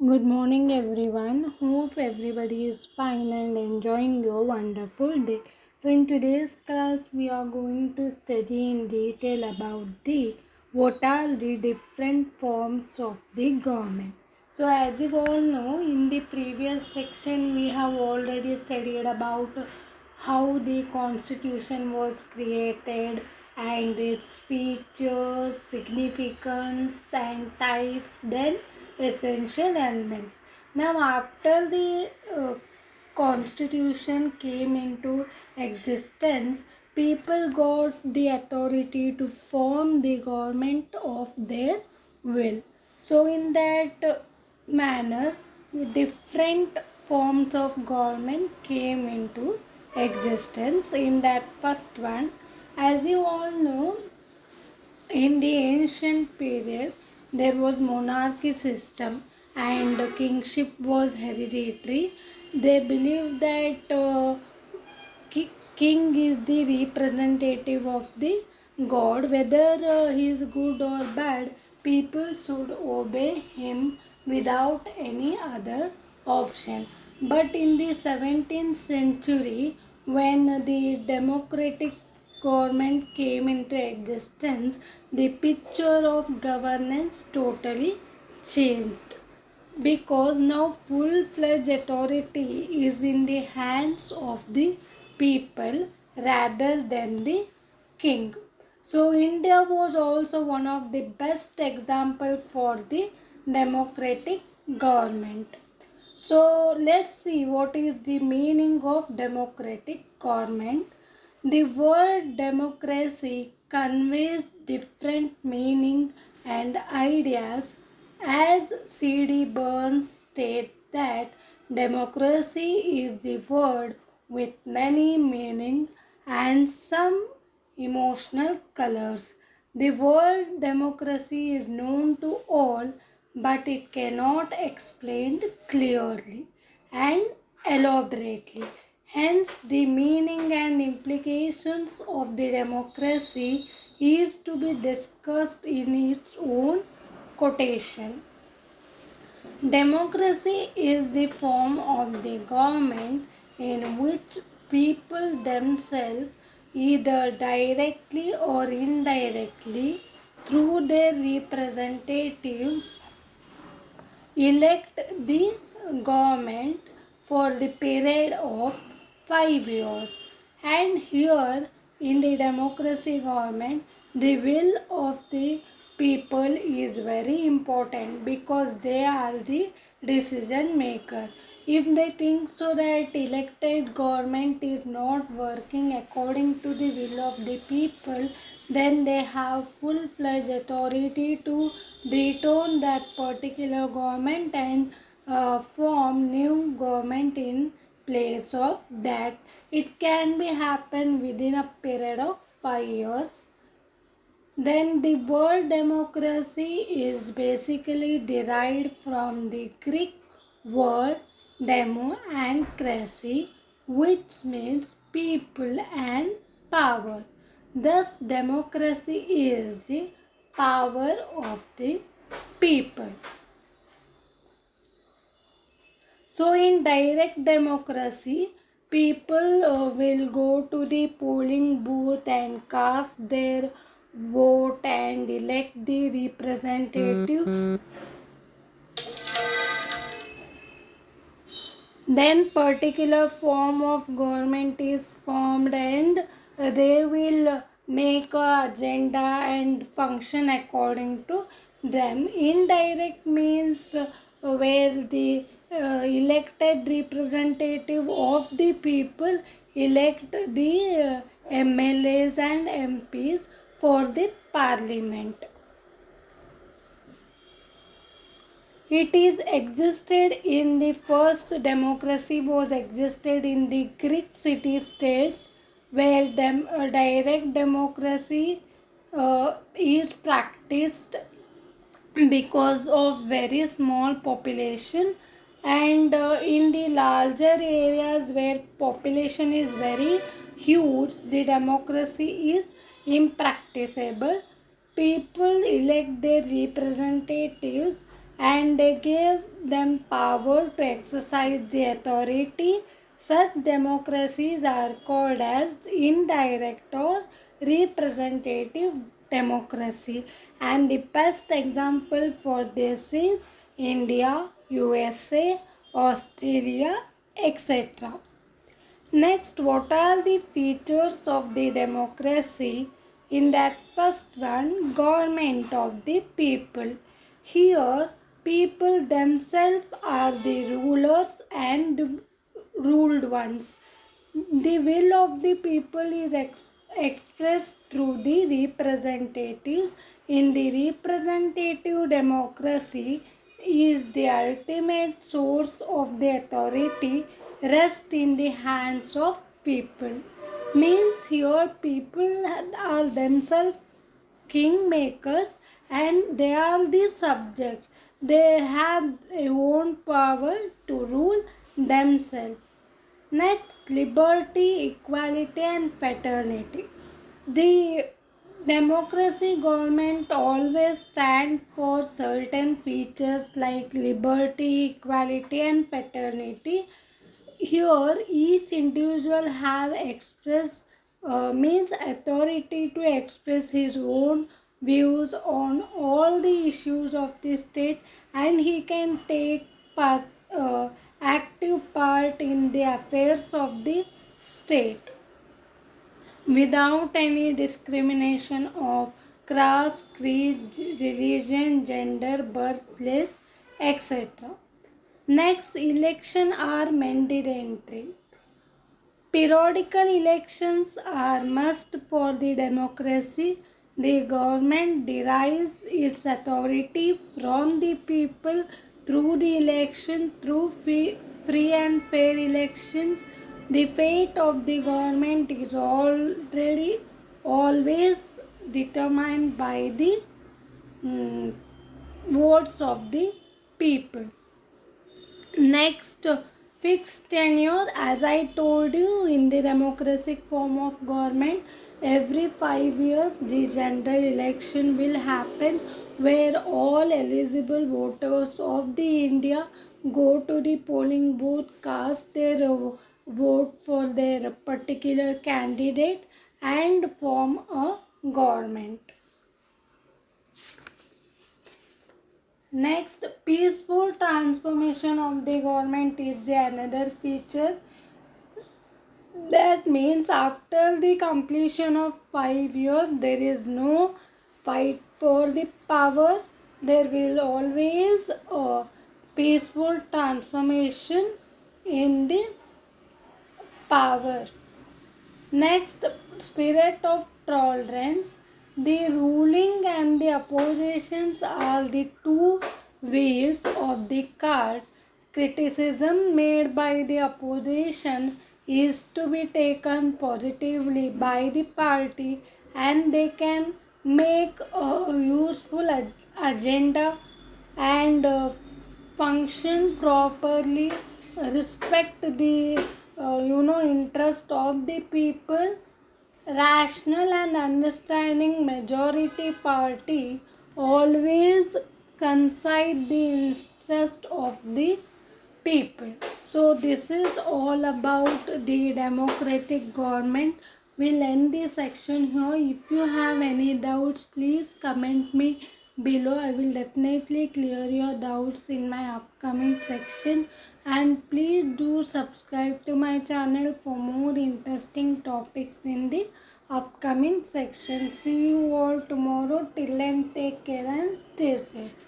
Good morning, everyone. Hope everybody is fine and enjoying your wonderful day. So, in today's class, we are going to study in detail about the what are the different forms of the government. So, as you all know, in the previous section, we have already studied about how the constitution was created and its features, significance, and types. Then essential elements. Now, after the constitution came into existence, people got the authority to form the government of their will. So, in that manner, different forms of government came into existence. In that first one, as you all know, in the ancient period, there was monarchy system and kingship was hereditary. They believed that king is the representative of the god. Whether he is good or bad, people should obey him without any other option. But in the 17th century, when the democratic government came into existence, the picture of governance totally changed, because now full-fledged authority is in the hands of the people rather than the king. So India was also one of the best example for the democratic government. So let's see what is the meaning of democratic government. The word democracy conveys different meaning and ideas. As C.D. Burns states that democracy is the word with many meaning and some emotional colors. The word democracy is known to all, but it cannot explained clearly and elaborately. Hence, the meaning and implications of the democracy is to be discussed in its own quotation. Democracy is the form of the government in which people themselves, either directly or indirectly, through their representatives, elect the government for the period of 5 years. And here in the democracy government, the will of the people is very important, because they are the decision maker. If they think so that elected government is not working according to the will of the people, then they have full-fledged authority to dethrone that particular government and form new government in place of that. It can be happen within a period of 5 years. Then the word democracy is basically derived from the Greek word demo and cracy, which means people and power. Thus, democracy is the power of the people. So, in direct democracy, people will go to the polling booth and cast their vote and elect the representatives. Then particular form of government is formed, and they will make a agenda and function according to them. Indirect means where the elected representative of the people elect the MLAs and MPs for the parliament. It is existed in the first democracy was existed in the Greek city states, where direct democracy is practiced because of very small population, and in the larger areas where population is very huge, the democracy is impracticable. People elect their representatives and they gave them power to exercise the authority. Such democracies are called as indirect or representative democracy, and the best example for this is India, USA, Australia, etc. Next, what are the features of the democracy? In that first one, government of the people. Here, people themselves are the rulers and ruled ones. The will of the people is expressed through the representatives. In the representative democracy, is the ultimate source of the authority rests in the hands of people. Means here people are themselves kingmakers and they are the subjects. They have their own power to rule themselves. Next, liberty, equality, and fraternity. The democracy government always stand for certain features like liberty, equality, and fraternity. Here, each individual have express means authority to express his own views on all the issues of the state, and he can take active part in the affairs of the state without any discrimination of caste, creed, religion, gender, birthplace, etc. Next, election are mandatory. Periodical elections are must for the democracy. The government derives its authority from the people through the election, through free and fair elections. The fate of the government is already always determined by the mm, votes of the people. Next, fixed tenure. As I told you, in the democratic form of government, every 5 years the general election will happen where all eligible voters of the India go to the polling booth, cast their vote for their particular candidate and form a government. Next, peaceful transformation of the government is another feature. That means after the completion of 5 years, there is no fight for the power. There will always a peaceful transformation in the power. Next, spirit of tolerance. The ruling and the oppositions are the two wheels of the cart. Criticism made by the opposition is to be taken positively by the party and they can make a useful agenda and function properly, respect the interest of the people. Rational and understanding majority party always concede the interest of the people. So this is all about the democratic government. We'll end this section here. If you have any doubts, please comment me below. I will definitely clear your doubts in my upcoming section. And please do subscribe to my channel for more interesting topics in the upcoming section. See you all tomorrow. Till then, take care and stay safe.